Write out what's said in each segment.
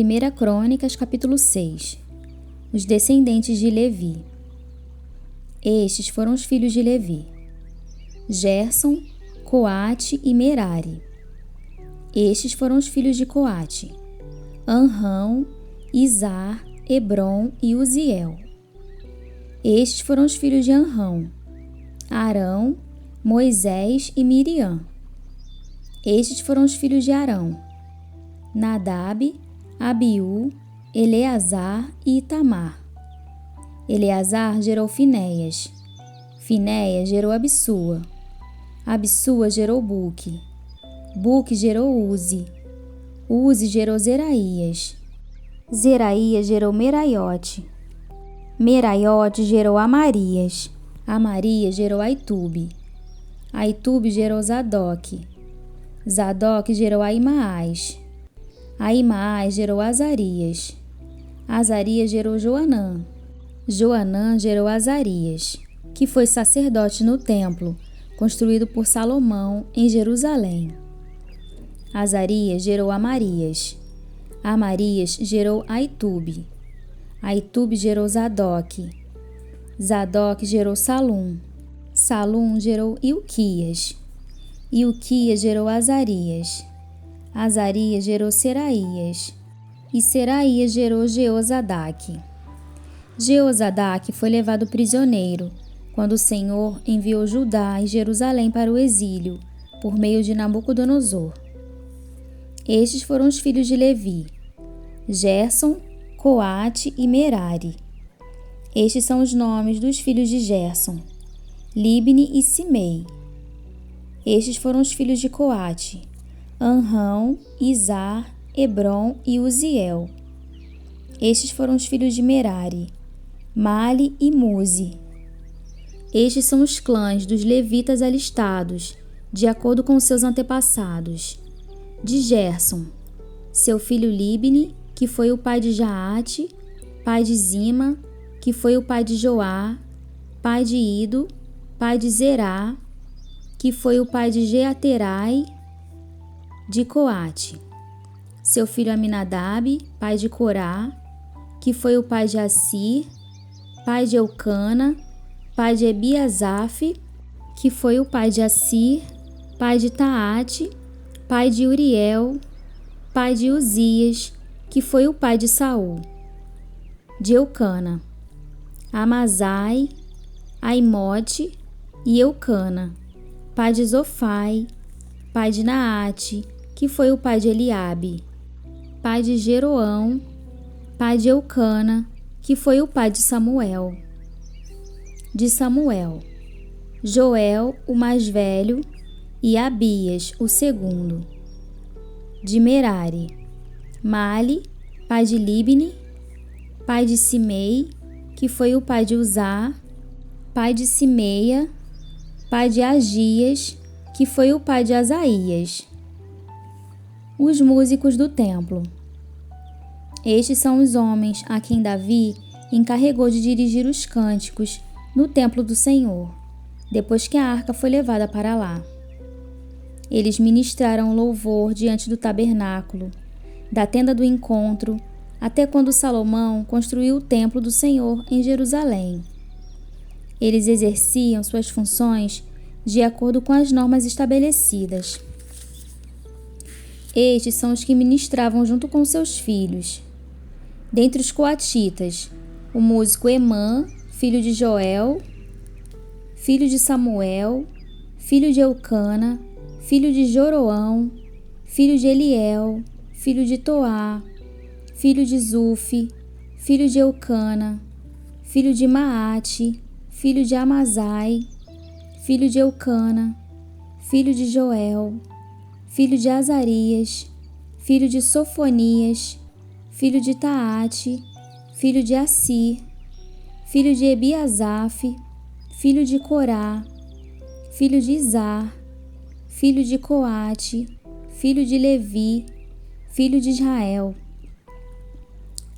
1 Crônicas, capítulo 6. Os descendentes de Levi. Estes foram os filhos de Levi: Gerson, Coate e Merari. Estes foram os filhos de Coate: Amrão, Izar, Hebron e Uziel. Estes foram os filhos de Amrão: Arão, Moisés e Miriam. Estes foram os filhos de Arão: Nadab, Abiú, Eleazar e Itamar. Eleazar gerou Finéias. Finéias gerou Abissua. Abissua gerou Buque. Buque gerou Uzi. Uzi gerou Zeraías. Zeraías gerou Meraiote. Meraiote gerou Amarias. Amarias gerou Aitube. Aitube gerou Zadoque. Zadoque gerou Aimaás. Aimaás gerou Azarias. Azarias gerou Joanã. Joanã gerou Azarias, que foi sacerdote no templo, construído por Salomão em Jerusalém. Azarias gerou Amarias. Amarias gerou Aitube. Aitube gerou Zadoque. Zadoque gerou Salum. Salum gerou Ilquias. Ilquias gerou Azarias. Azarias gerou Seraías. E Seraías gerou Jeozadaque. Jeozadaque foi levado prisioneiro quando o Senhor enviou Judá e Jerusalém para o exílio, por meio de Nabucodonosor. Estes foram os filhos de Levi: Gerson, Coate e Merari. Estes são os nomes dos filhos de Gerson: Libni e Simei. Estes foram os filhos de Coate: Amrão, Izar, Hebron e Uziel. Estes foram os filhos de Merari: Mali e Muzi. Estes são os clãs dos levitas alistados, de acordo com seus antepassados. De Gerson, seu filho Libni, que foi o pai de Jaate, pai de Zima, que foi o pai de Joá, pai de Ido, pai de Zerá, que foi o pai de Jeaterai. De Coate, seu filho Aminadab, pai de Corá, que foi o pai de Assir, pai de Eucana, pai de Ebiasaf, que foi o pai de Assir, pai de Taate, pai de Uriel, pai de Uzias, que foi o pai de Saul. De Eucana, Amazai, Aimote e Eucana, pai de Zofai, pai de Naate, que foi o pai de Eliabe, pai de Jeroão, pai de Eucana, que foi o pai de Samuel. De Samuel, Joel, o mais velho, e Abias, o segundo. De Merari, Mali, pai de Libni, pai de Simei, que foi o pai de Uzá, pai de Simeia, pai de Agias, que foi o pai de Asaías. Os músicos do templo. Estes são os homens a quem Davi encarregou de dirigir os cânticos no templo do Senhor, depois que a arca foi levada para lá. Eles ministraram louvor diante do tabernáculo, da tenda do encontro, até quando Salomão construiu o templo do Senhor em Jerusalém. Eles exerciam suas funções de acordo com as normas estabelecidas. Estes são os que ministravam junto com seus filhos. Dentre os coatitas, o músico Emã, filho de Joel, filho de Samuel, filho de Eucana, filho de Joroão, filho de Eliel, filho de Toá, filho de Zufi, filho de Eucana, filho de Maate, filho de Amazai, filho de Eucana, filho de Joel, filho de Azarias, filho de Sofonias, filho de Taate, filho de Assir, filho de Ebiasaf, filho de Corá, filho de Izar, filho de Coate, filho de Levi, filho de Israel.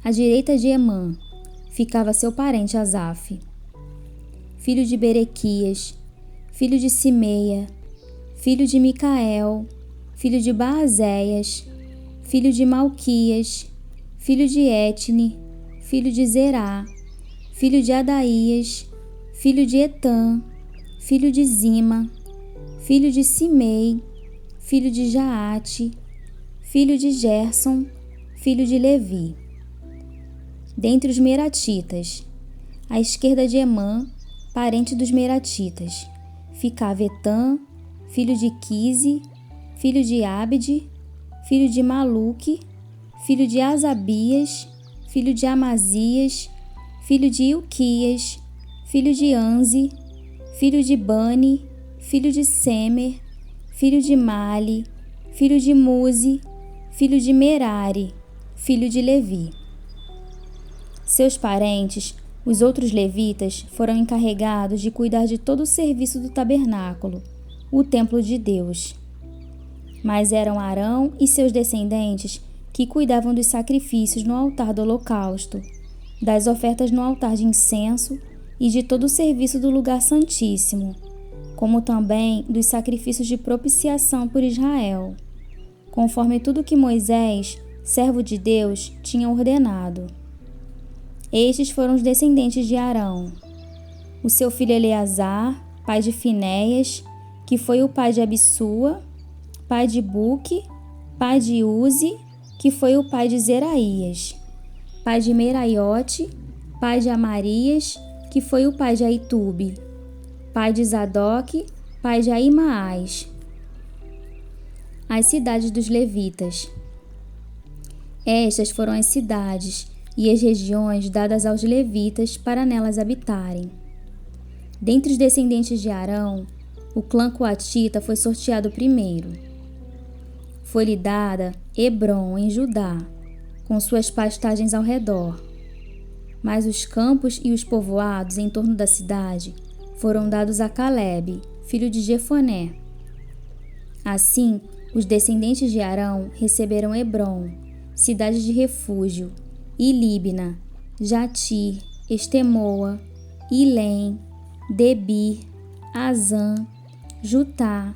À direita de Emã ficava seu parente Asaf, filho de Berequias, filho de Simeia, filho de Micael, filho de Baazéias, filho de Malquias, filho de Etne, filho de Zerá, filho de Adaías, filho de Etã, filho de Zima, filho de Simei, filho de Jaate, filho de Gerson, filho de Levi. Dentre os Meratitas, à esquerda de Emã, parente dos Meratitas, ficava Etã, filho de Quise, filho de Abde, filho de Maluque, filho de Asabias, filho de Amazias, filho de Ilquias, filho de Anze, filho de Bani, filho de Semer, filho de Mali, filho de Muzi, filho de Merari, filho de Levi. Seus parentes, os outros levitas, foram encarregados de cuidar de todo o serviço do tabernáculo, o templo de Deus. Mas eram Arão e seus descendentes que cuidavam dos sacrifícios no altar do holocausto, das ofertas no altar de incenso e de todo o serviço do lugar santíssimo, como também dos sacrifícios de propiciação por Israel, conforme tudo que Moisés, servo de Deus, tinha ordenado. Estes foram os descendentes de Arão: o seu filho Eleazar, pai de Finéias, que foi o pai de Abissua, pai de Buque, pai de Uzi, que foi o pai de Zeraías, pai de Meraiote, pai de Amarias, que foi o pai de Aitube, pai de Zadoque, pai de Aimaás. As cidades dos levitas. Estas foram as cidades e as regiões dadas aos levitas para nelas habitarem. Dentre os descendentes de Arão, o clã coatita foi sorteado primeiro. Foi-lhe dada Hebrom, em Judá, com suas pastagens ao redor. Mas os campos e os povoados em torno da cidade foram dados a Calebe, filho de Jefoné. Assim, os descendentes de Arão receberam Hebrom, cidade de refúgio, e Líbna, Jatir, Estemoa, Ilém, Debir, Azã, Jutá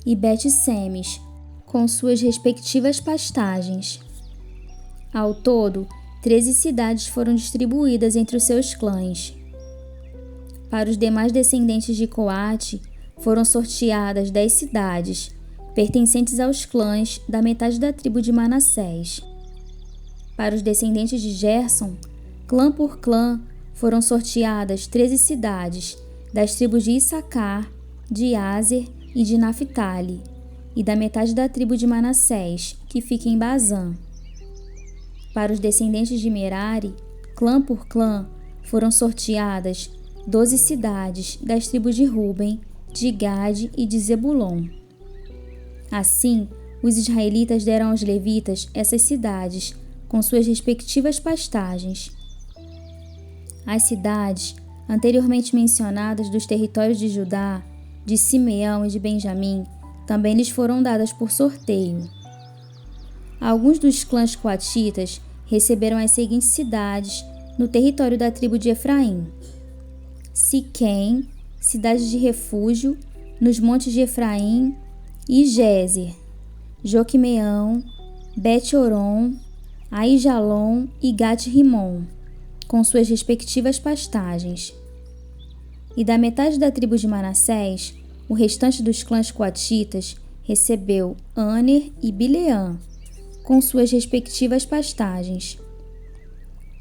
e Bet-Semes, com suas respectivas pastagens. Ao todo, 13 cidades foram distribuídas entre os seus clãs. Para os demais descendentes de Coate, foram sorteadas 10 cidades, pertencentes aos clãs da metade da tribo de Manassés. Para os descendentes de Gerson, clã por clã, foram sorteadas 13 cidades, das tribos de Issacar, de Aser e de Naphtali, e da metade da tribo de Manassés, que fica em Bazã. Para os descendentes de Merari, clã por clã, foram sorteadas 12 cidades das tribos de Ruben, de Gade e de Zebulon. Assim, os israelitas deram aos levitas essas cidades, com suas respectivas pastagens. As cidades, anteriormente mencionadas dos territórios de Judá, de Simeão e de Benjamim, também lhes foram dadas por sorteio. Alguns dos clãs coatitas receberam as seguintes cidades no território da tribo de Efraim: Siquém, cidade de refúgio, nos montes de Efraim, e Gézer, Joquimeão, Bet-Oron, Aijalon e Gat-Rimon, com suas respectivas pastagens. E da metade da tribo de Manassés, o restante dos clãs coatitas recebeu Aner e Bileã, com suas respectivas pastagens.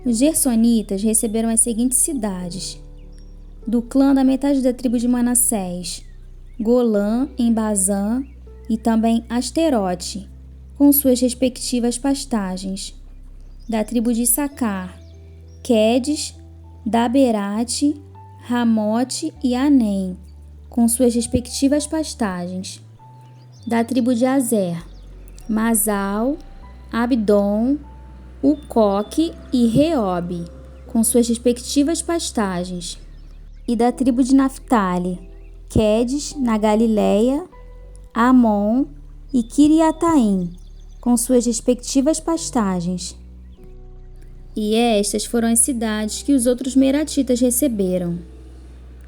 Os gersonitas receberam as seguintes cidades: do clã da metade da tribo de Manassés, Golã, em Bazã, e também Asterote, com suas respectivas pastagens. Da tribo de Issacar, Quedes, Daberate, Ramote e Anem, com suas respectivas pastagens. Da tribo de Azer, Masal, Abdon, Ucoque e Reobe, com suas respectivas pastagens. E da tribo de Naphtali, Quedes, na Galileia, Amon e Quiriataim, com suas respectivas pastagens. E estas foram as cidades que os outros meratitas receberam.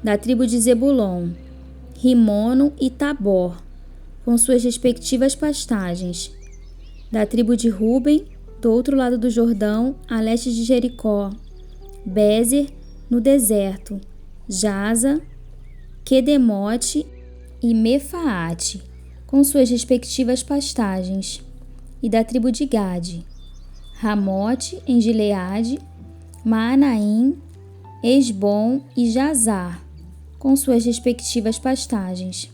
Da tribo de Zebulon, Rimono e Tabor, com suas respectivas pastagens. Da tribo de Ruben, do outro lado do Jordão, a leste de Jericó, Bézer, no deserto, Jaza, Quedemote e Mefaate, com suas respectivas pastagens, e da tribo de Gade, Ramote, em Gileade, Maanaim, Esbom e Jazar, com suas respectivas pastagens.